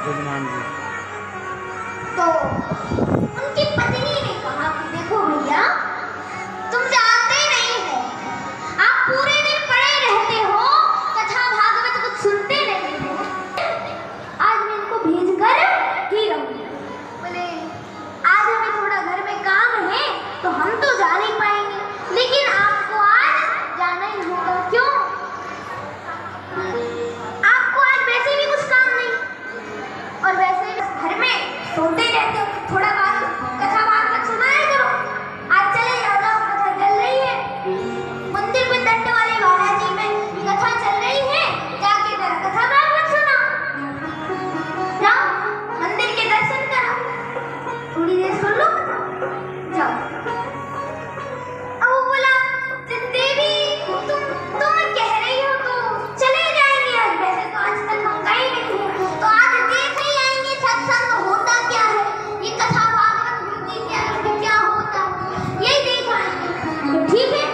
जजमान जी। तो उनकी पत्नी ने कहा कि देखो भैया, तुम जानते नहीं हो, आप पूरे दिन पड़े रहते हो, कथा भागवत कुछ सुनते नहीं हो, आज मैं इनको भेज कर ही रहूंगी। बोले आज हमें थोड़ा घर में काम है तो हम तो जा नहीं पाएंगे, लेकिन आपको आज जाना ही होगा। क्यों? आपको आज वैसे भी कुछ काम नहीं, और वैसे भी घर में सोते रहते हो, थोड़ा बात कथा भागवत सुनाया करो। आज चले जाओ, कथा चल रही है मंदिर में, दंड वाले बालाजी में कथा चल रही है, जाके जरा कथा भागवत सुनो, जाओ मंदिर के दर्शन करो, थोड़ी देर सुन लो, जाओ। अब वो बोला देवी तुम कह रही हो तो चले जाएंगे, आज वैसे तो आज तक हम गए नहीं हैं, तो आज देख ही आएंगे सत्संग होता क्या है, ये कथा भागवत होती क्या है, क्या होता है, यही देख आएंगे। ठीक है,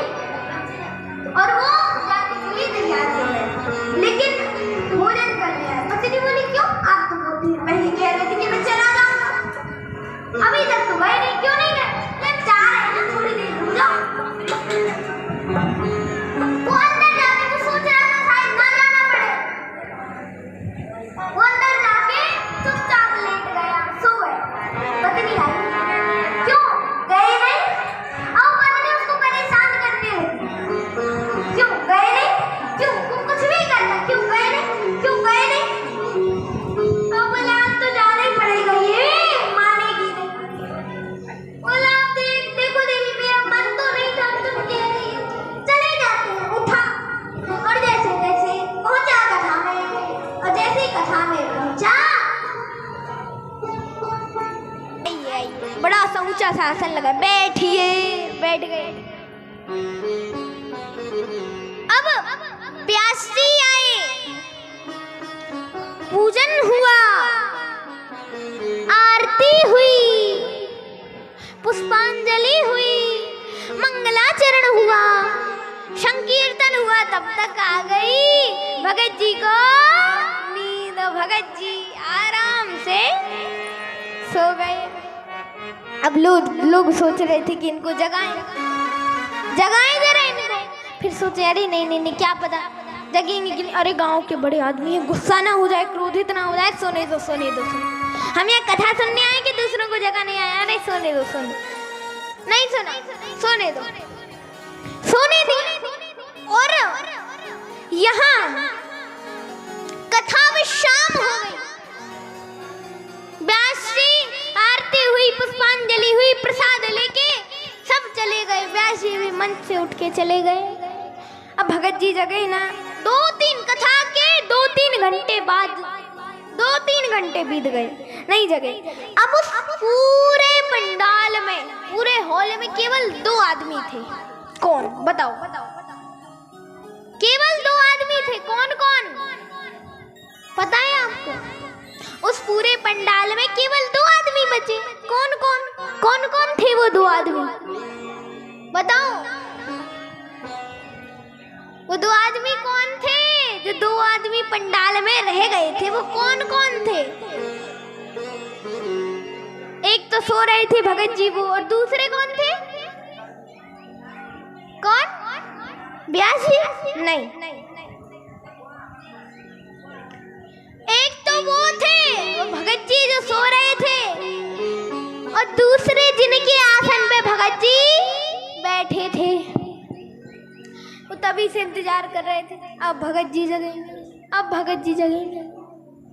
और वो जाके चली तैयार हो गए, लेकिन भोजन कर लिया। पत्नी बोली क्यों? आप तो बहुत देर पहले कह रहे थे कि मैं चला जाऊंगा, अभी तक तो गए नहीं, क्यों नहीं गए? मैं जा रहे हैं ना, थोड़ी देर रुक जाओ। वो अंदर जाके तो सोच रहा था शायद ना जाना पड़े, वो अंदर जाके चुपचाप लेट गया, सो गया। पत्नी आई, क्यों गए नहीं? अब पत्नी उसको परेशान करने लगी, क्यों गए नहीं, क्यों तुम कुछ भी करना, क्यों गए नहीं, क्यों गए नहीं? तो बोला तो जाना ही पड़ेगा, ये मानेगी नहीं। बोला देखो देवी, मेरा मन तो नहीं था, तुम कह रही हो, चले जाते हैं। उठा और जैसे जैसे पहुंचा कथा में, और जैसे ही कथा में पहुंचा, बड़ा सा ऊंचा सा आसन लगा, बैठिए, बैठ गए। अब प्यासी आए, पूजन हुआ, आरती हुई, पुष्पांजलि हुई, मंगलाचरण हुआ, संकीर्तन हुआ, तब तक आ गई भगत जी को नींद। भगत जी आराम से सो गए। अब लोग सोच रहे थे कि इनको जगाएं जरा इनको, फिर सोचे अरे नहीं क्या पता जगेंगे कि नहीं, अरे गांव के बड़े आदमी है, गुस्सा ना हो जाए, क्रोधित ना हो जाए, सोने दो। हम यहाँ कथा सुनने आए कि दूसरों को जगाने आए? अरे सोने दो, नहीं सोना, सोने दो, सोने दी। और यहाँ कथा में शाम हो गई, व्यास जी आरती हुई, पुष्पांजलि हुई, प्रसाद लेके सब चले गए। व्यास जी भी मंच से उठ के चले गए। अब भगत जी जगे ना, 2-3 कथा के 2-3 घंटे बाद, 2-3 घंटे बीत गए, नहीं जगे। अब उस पूरे पंडाल में, पूरे हॉल में केवल 2 आदमी थे। कौन बताओ? केवल 2 आदमी थे। कौन कौन पता है आपको? उस पूरे पंडाल में केवल 2 आदमी बचे। कौन कौन थे वो 2 आदमी? बताओ, वो 2 आदमी कौन थे? जो 2 आदमी पंडाल में रह गए थे, वो कौन थे? एक तो सो रहे थे भगत जी वो, और दूसरे कौन थे? कौन? व्यास जी? नहीं, एक तो वो थे, वो भगत जी जो सो रहे थे, और दूसरे जिनके आसन पे भगत जी बैठे थे, वो तभी से इंतजार कर रहे थे। अब भगत जी जगेंगे, अब भगत जी जगेंगे,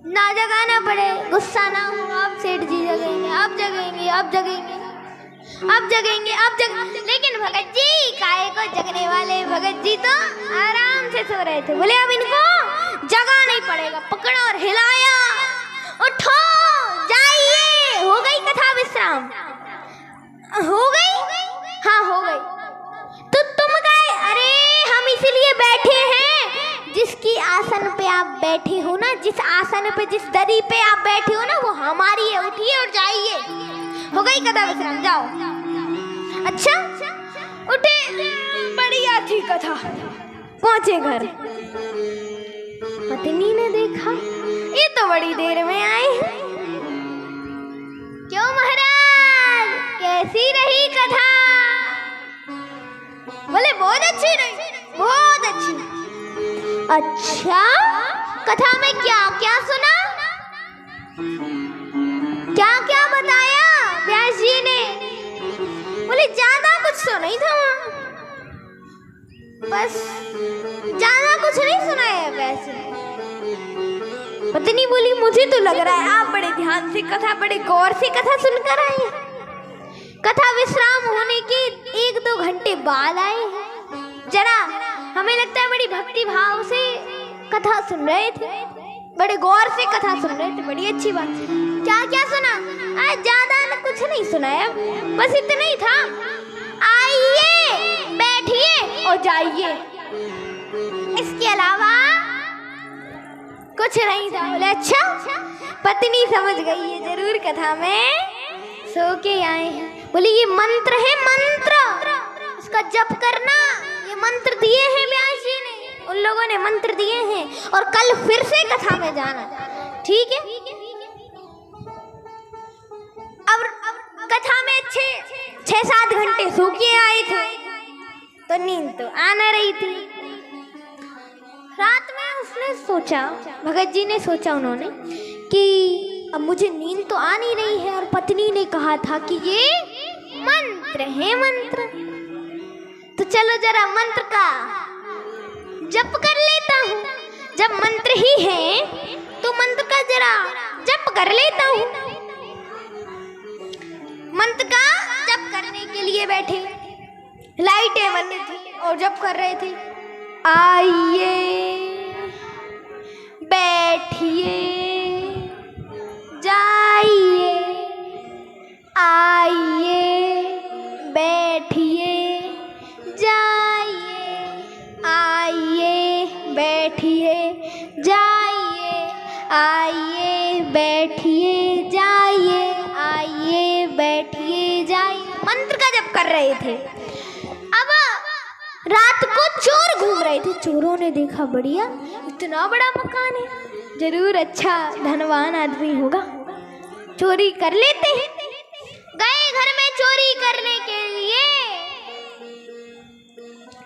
ना जगाना पड़े, गुस्सा ना हो, अब सेठ जी जगेंगे, अब जगेंगे, अब जगेंगे, अब जगेंगे, अब जगेंगे। लेकिन भगत जी काहे को जगने वाले? भगत जी तो आराम से सो रहे थे। बोले अब इनको जगाना ही पड़ेगा। पकड़ा और हिलाया, उठो जाइए। हो गई कथा विश्राम? हो गई? हाँ हो गई। तो तुम गए? अरे हम इसीलिए बैठे हैं, जिसकी आसन पे आप बैठे हो ना, जिस आसन पे, जिस दरी पे आप बैठे हो ना, वो हमारी है। उठिए और जाइए। हो गई कथा विश्राम, जाओ। अच्छा उठे, बढ़िया थी कथा। पहुंचे घर, पत्नी ने देखा ये तो बड़ी देर में आए हैं, रही कथा। बोले बहुत अच्छी रही, बहुत अच्छी। अच्छा, कथा में क्या क्या सुना, क्या क्या बताया व्यास जी ने? बोले ज्यादा कुछ तो नहीं था वहाँ, बस ज्यादा कुछ नहीं सुनाया व्यास जी। पत्नी बोली मुझे तो लग रहा है आप बड़े ध्यान से कथा, बड़े गौर से कथा सुनकर आए हैं। कथा विश्राम होने के 1-2 घंटे बाद आए हैं। जरा हमें लगता है बड़ी भक्ति भाव से कथा सुन रहे थे, बड़े गौर से कथा सुन रहे थे, बड़ी अच्छी बात। क्या क्या सुना? आज ज्यादा न कुछ नहीं सुनाया, बस इतना ही था, आइए बैठिए और जाइए, इसके अलावा कुछ नहीं था। बोले अच्छा, पत्नी समझ गई है जरूर कथा में सो के आए हैं। बोले ये मंत्र है, मंत्र, इसका जप करना, ये मंत्र दिए हैं व्यास जी ने, उन लोगों ने मंत्र दिए हैं, और कल फिर से कथा में जाना, ठीक है? अब कथा में 6-7 घंटे सो के आए थे, तो नींद तो आना रही थी। रात में उसने सोचा, भगत जी ने सोचा उन्होंने कि अब मुझे नींद तो आ नहीं रही है, और पत्नी ने कहा था कि ये मंत्र है, मंत्र, तो चलो जरा मंत्र का जप कर लेता हूँ। जब मंत्र ही है तो मंत्र का जरा जप कर लेता हूँ। मंत्र का जप करने के लिए बैठे, लाइटें बंद थी और जप कर रहे थे। आइए बैठिए जाइए, आइए बैठिए जाइए, आइए बैठिए जाइए, आइए बैठिए जाइए, आइए बैठिए जाइए, मंत्र का जप कर रहे थे। अब रात को चोर घूम रहे थे, चोरों ने देखा बढ़िया इतना बड़ा मकान है, जरूर अच्छा धनवान आदमी होगा, चोरी कर लेते हैं। गए घर में चोरी करने के लिए,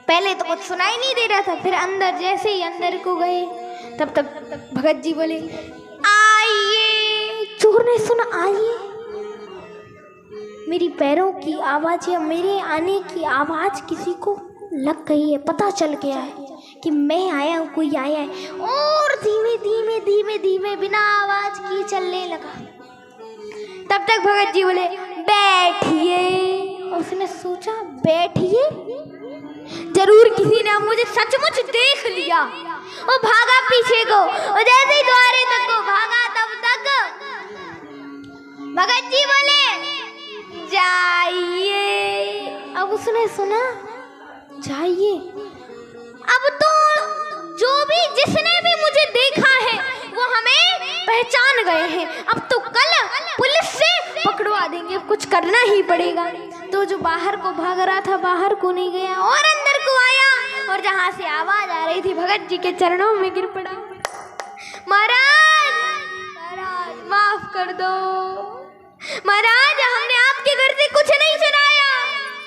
पहले तो कुछ सुनाई नहीं दे रहा था, फिर अंदर जैसे ही अंदर को गए तब तक भगत जी बोले आइए। चोर ने सुना आइए, मेरी पैरों की आवाज या मेरे आने की आवाज किसी को लग गई है, पता चल गया है कि मैं आया हूँ, कोई आया है, और धीमे धीमे धीमे धीमे बिना आवाज की चलने लगा। तब तक भगत जी बोले बैठिए। उसने सोचा बैठिए, जरूर किसी ने अब मुझे सचमुच देख लिया, और भागा पीछे को, और जैसे ही द्वारे तक को भागा तब तक भगत जी बोले जाइए। अब उसने सुना जाइए, अब तो जो भी जिसने भी मुझे देखा है वो हमें पहचान गए हैं, अब तो कल पुलिस से पकड़वा देंगे, कुछ करना ही पड़ेगा। तो जो बाहर को भाग रहा था बाहर को नहीं गया और अंदर को आया, और जहाँ से आवाज आ रही थी भगत जी के चरणों में गिर पड़ा। महाराज, महाराज माफ कर दो महाराज, हमने आपके घर से कुछ नहीं चुराया,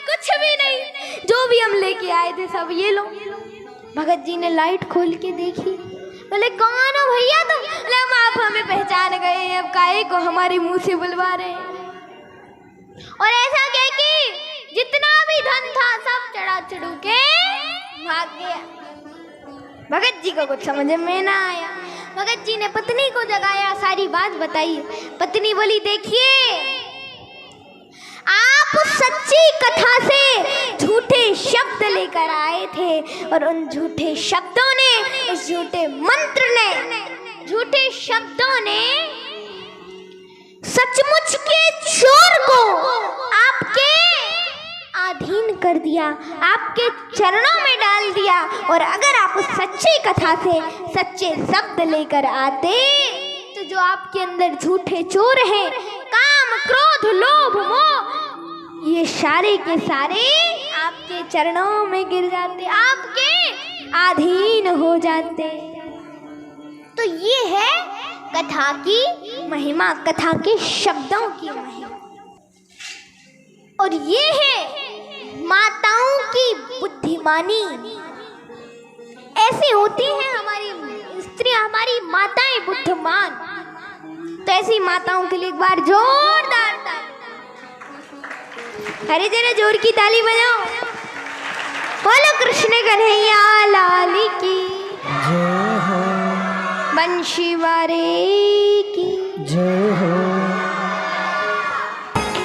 कुछ भी नहीं, जो भी हम लेके आए थे सब ये लो। भगत जी ने लाइट खोल के देखी, बोले कौन हो भैया तुम? बोले आप हमें पहचान गए, अब काहे को हमारे मुंह से बुलवा रहे हैं? और ऐसा कह कि जितना भी धन था सब चढ़ा चढ़ू के भाग गया। भगत जी को कुछ समझ में ना आया। भगत जी ने पत्नी को जगाया, सारी बात बताई। पत्नी बोली देखिए, आप सच्ची कथा से झूठे शब्द लेकर आए थे, और उन झूठे शब्दों ने, उस झूठे मंत्र ने, झूठे शब्दों ने सचमुच के चोर को आपके अधीन कर दिया, आपके चरणों में डाल दिया। और अगर आप उस सच्ची कथा से सच्चे शब्द लेकर आते तो जो आपके अंदर झूठे चोर हैं, काम क्रोध लोभ मोह, ये सारे के सारे आपके चरणों में गिर जाते, आपके अधीन हो जाते। तो ये है कथा की महिमा, कथा के शब्दों की महिमा। और ये है माताओं की बुद्धिमानी। ऐसी होती है हमारी स्त्री, हमारी माताएं बुद्धिमान। तो ऐसी माताओं के लिए एक बार जोरदार ताली। अरे जरा जोर की ताली बजाओ। बोलो कृष्ण कन्हैया लाल की जय हो, बंशी वारे की जय हो।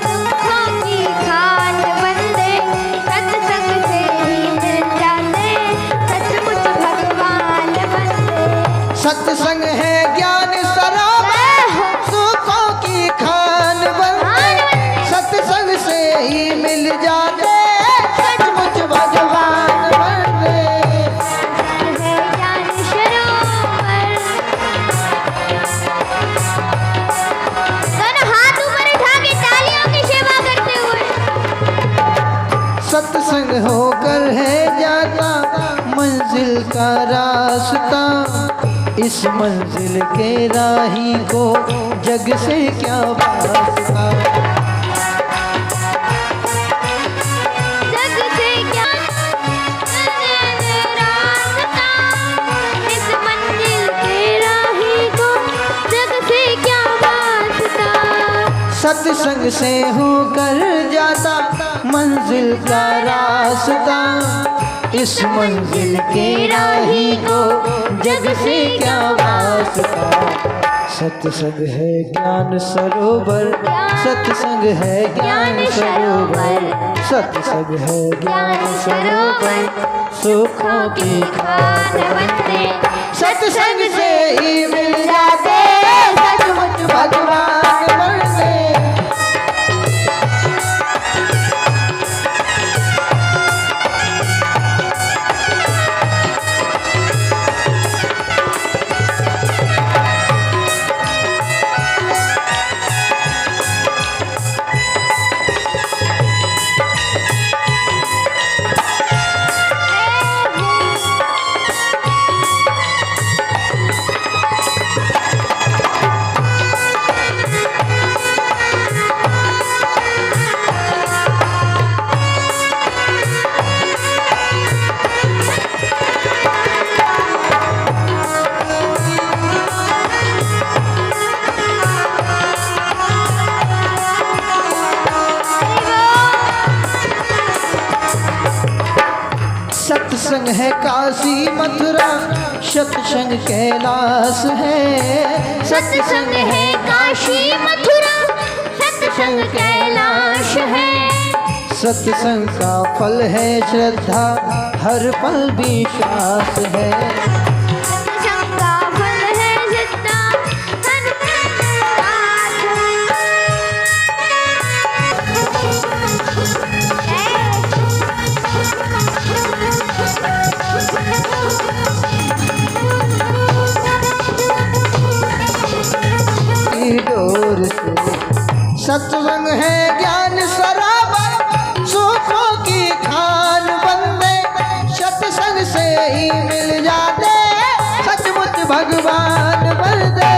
दुखों की खान बंदे सत्संग से ही मिल जाते, सचमुच भगवान बंदे। सत्संग है ज्ञान सरोवर, सुखों की खान बनते, सत्संग से ही मिल जाते, सचमुच भगवान बनते। है ज्ञान सरोवर। दोनों हाथ ऊपर उठा के तालियों की सेवा करते हुए सत्संग होकर है जाता मंजिल का रास्ता, इस मंजिल के राही को जग से क्या वास्ता। जग से क्या रास्ता, इस मंजिल के राही को जग से क्या वास्ता। सत्संग से होकर जाता मंजिल का रास्ता, इस मंजिल के राही को जग से क्या वास्ता। सत्संग है ज्ञान सरोवर, सत्संग है ज्ञान सरोवर, सत्संग है ज्ञान सरोवर, सुखों की खान बनते, सत्संग से ही मिल जाते, सचमुच भगवान बनते। सत्संग है काशी मथुरा, सत्संग कैलाश है। सत्संग है काशी मथुरा, सत्संग कैलाश है। सत्संग का फल है श्रद्धा, हर पल विश्वास है। सत्संग का फल है श्रद्धा, हर पल की डोर से सत्संग है ज्ञान सरोवर, सुखों की खान बनते, सत्संग से ही मिल जाते, सचमुच भगवान बनते।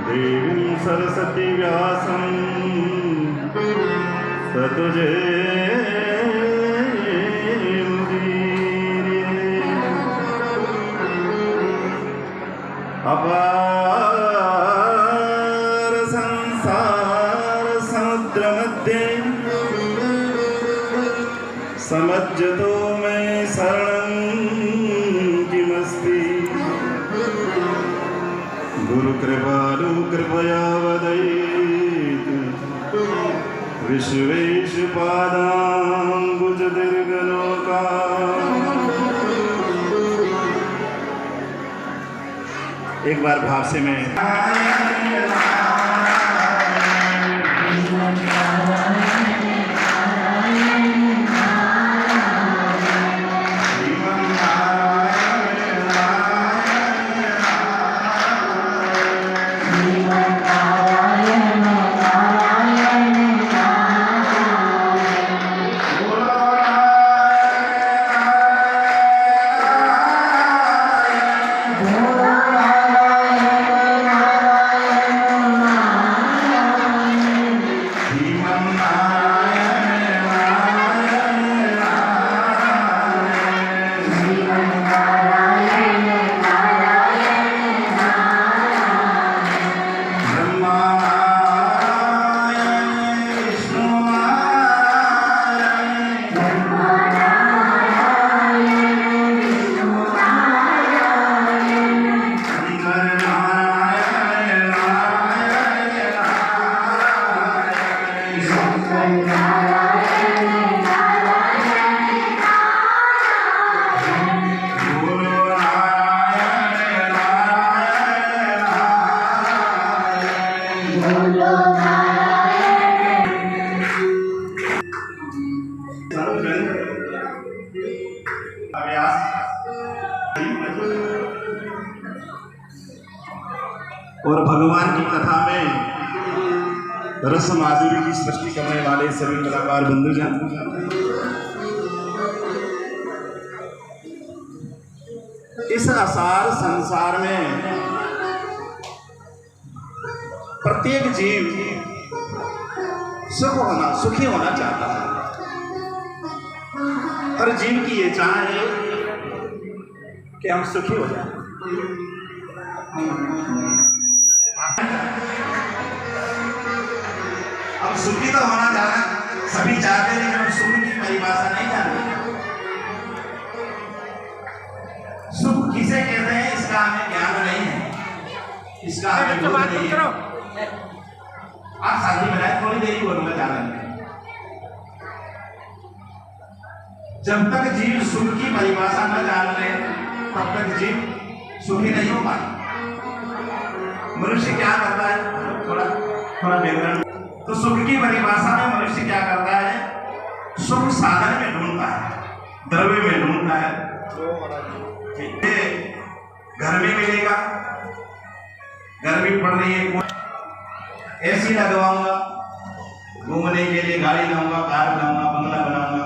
देवीं सरस्वती व्यासं ततुजे अपार संसार समुद्र मध्य समज्जतो मैं शरणं किमस्ति गुरु कृपालु कृपया वदैतु विश्वेश पादाम्बुज दीर्घलोका। एक बार भाव से मैं और भगवान की कथा में रस माधुरी की सृष्टि करने वाले सभी कलाकार बंधुजन, इस असार संसार में प्रत्येक जीव सुखी होना चाहता है। हर जीव की ये चाह है कि हम सुखी हो जाएं। हम सुखी तो होना चाहते सभी चाहते हैं, लेकिन हम सुख की परिभाषा नहीं जानते। सुख किसे कहते हैं इसका हमें ज्ञान नहीं है, इसका हमें बोध नहीं है। आप शादी बनाए थोड़ी देरी बोलूंगा जाना। जब तक जीव सुख की परिभाषा न जान ले तब तक जीव सुखी नहीं हो पाए। मनुष्य क्या करता है, थोड़ा विवरण। तो सुख की परिभाषा में मनुष्य क्या करता है, सुख साधन में ढूंढता है, द्रव्य में ढूंढता है। घर में मिलेगा, गर्मी पड़ रही है, एसी लगवाऊंगा, घूमने के लिए गाड़ी लाऊंगा, कार लाऊंगा, बंगला बनाऊंगा,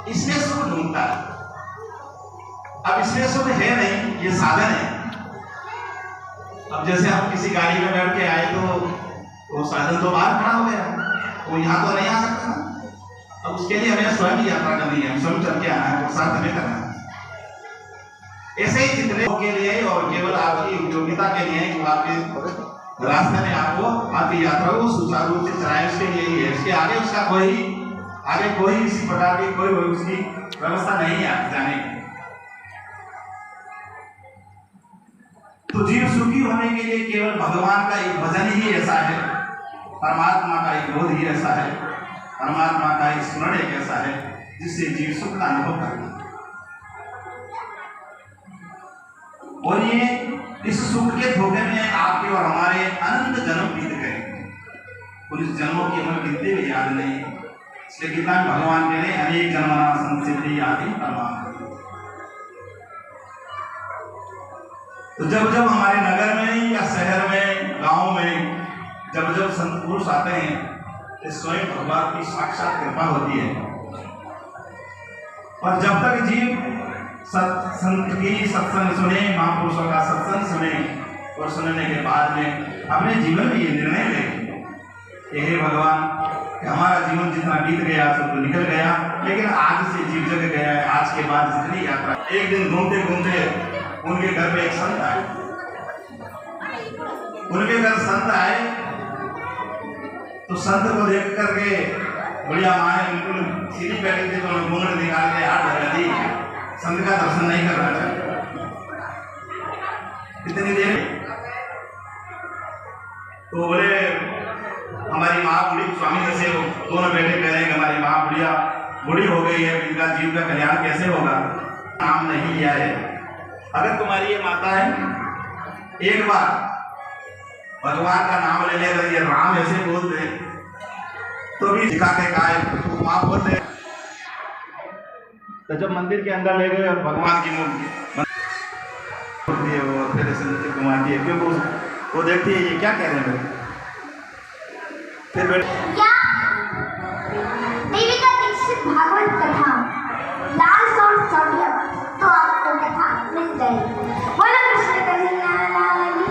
इसमें सुख ढूंढता है। अब इसमें सुख है नहीं, ये साधन है। अब जैसे हम किसी गाड़ी में बैठ के आए तो वो साधन तो बाहर खड़ा हो गया, वो यहाँ तो नहीं आ सकता। अब उसके लिए हमें स्वयं ही यात्रा करनी है, स्वयं चल के आना है, पुरुषार्थ हमें करना है। ऐसे ही जितने के लिए और केवल आपकी उपयोगिता के लिए कि आपके रास्ते में आपको आपकी यात्रा को सुचारू रूप से चलाए, उसके लिए ही है। इसके आगे उसका आगे कोई इसी प्रकार की कोई उसकी व्यवस्था नहीं है जाने की। तो जीव सुखी होने के लिए केवल भगवान का एक भजन ही ऐसा है, परमात्मा का एक बोध ही ऐसा है, परमात्मा का एक स्मरण एक ऐसा है जिससे जीव सुख का अनुभव करता है। और ये इस सुख के धोखे में आपके और हमारे अनंत जन्म बीत गए, और इस जन्मों की हमें गिनती भी याद नहीं। इसलिए गीता में भगवान कह रहे अनेक जन्मना संसिद्धि आदि परमात्मा। तो जब जब हमारे नगर में या शहर में, गांव में जब जब संत पुरुष आते हैं तो स्वयं भगवान की साक्षात कृपा होती है। और जब तक जीव संत की सत्संग सुने, महापुरुषों का सत्संग सुने, और सुनने के बाद में अपने जीवन में ये निर्णय ले कि हे भगवान, हमारा जीवन जितना बीत गया सब तो निकल गया, लेकिन आज से जीव जग गया है। आज के बाद जितनी यात्रा, एक दिन घूमते घूमते उनके घर पे एक संत आए, उनके घर संत आए तो संत को देख करके बढ़िया माँ ने बिल्कुल सीधी बैठी थी, तो घूंघट निकाल के हाथ लगा दी, संत का दर्शन नहीं कर रहा था। कितनी देर तो बोले हमारी माँ बूढ़ी, स्वामी जैसे दोनों बेटे कह रहे हैं कि हमारी माँ बुढ़िया बूढ़ी हो गई है, इनका जीव का कल्याण कैसे होगा, नाम नहीं लिया है। अगर तुम्हारी ये माता है, एक बार भगवान का नाम ले ले, ये राम ऐसे बोल दे तो भी दिखा के गाय माँ बोलते। तो जब मंदिर के अंदर ले गए और भगवान की मूर्ति वो फिर घुमाती है, क्योंकि वो देखती है ये क्या कह रहे हैं। फिर देविका दीक्षित भागवत कथा लाल सौंड सौंडिया तो आपको कथा मिल जाएगी। बोलो कृष्ण कन्हैया लाल की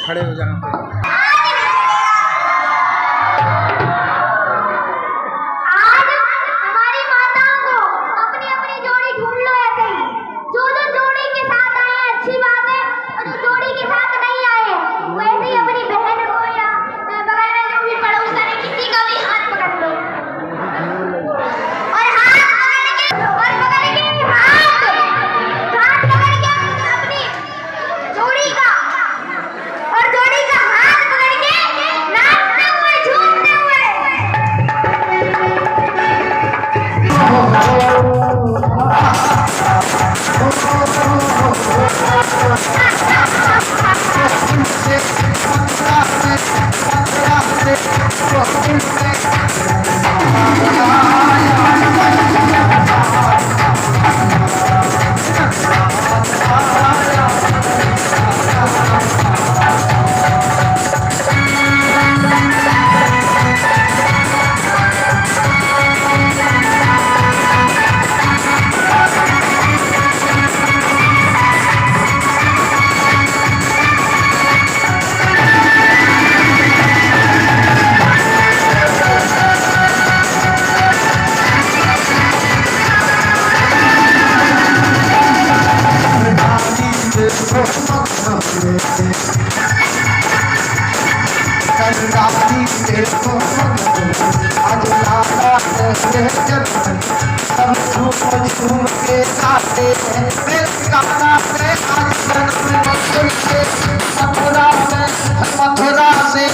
खड़े हो जहाँ पे। आज हमारी माताओं को अपनी अपनी जोड़ी ढूंढ लो ऐसे ही। जो जोड़ी के साथ आए हैं अच्छी बात है, और जो जोड़ी के साथ नहीं आए वैसे ही अपनी बहन को या बगल में जो भी पड़ोसन है किसी का भी हाथ पकड़ लो और हाथ पकड़ के अपनी जोड़ी का और जोड़ी का हाथ पकड़ के नाचते हुए झूमते हुए मथुरा से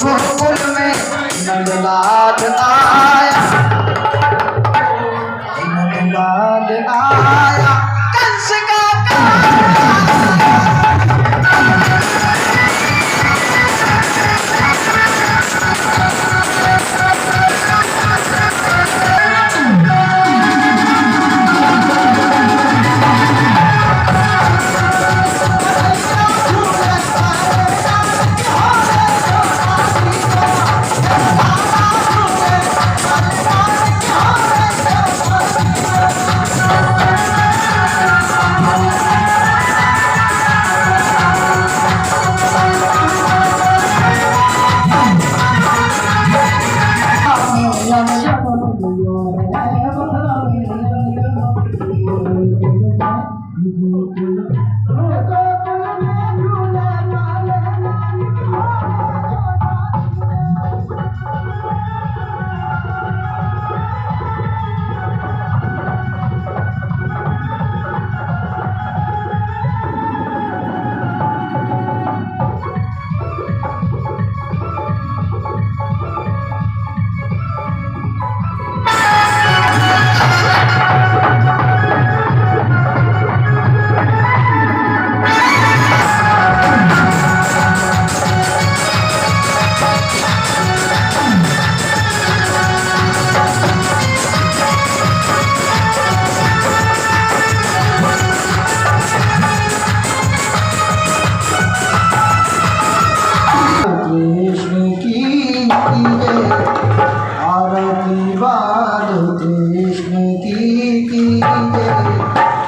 गोकुल में नंदलाल आया, नंदलाल आया कंस का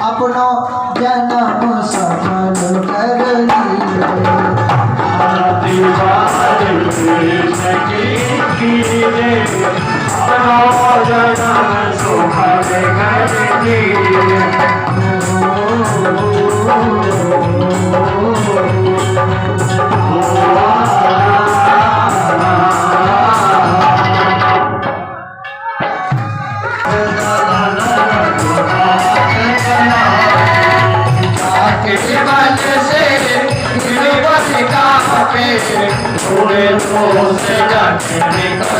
अपनो जन्म सफल कर थोड़े तो से जाने का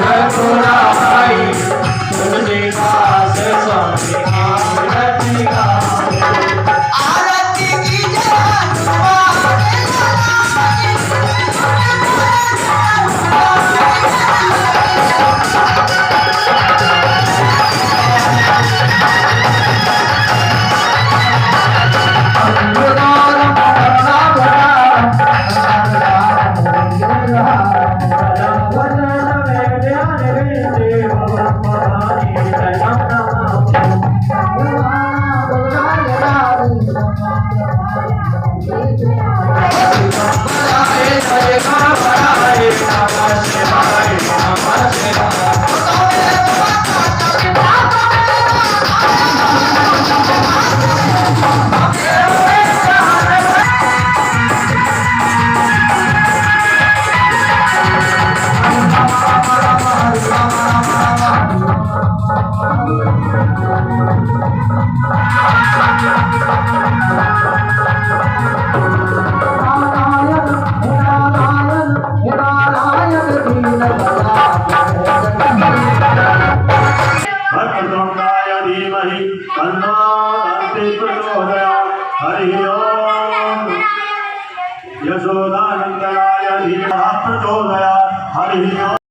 रघुराई तुलसीदास स्वामी आरती गाए। आरती की जय वक्रतुण्डाय धीमहि तन्नो दन्ति प्रचोदयात्। हरि ओम यशोदानन्दनाय धीमहि प्रचोदयात्। हरि ओम।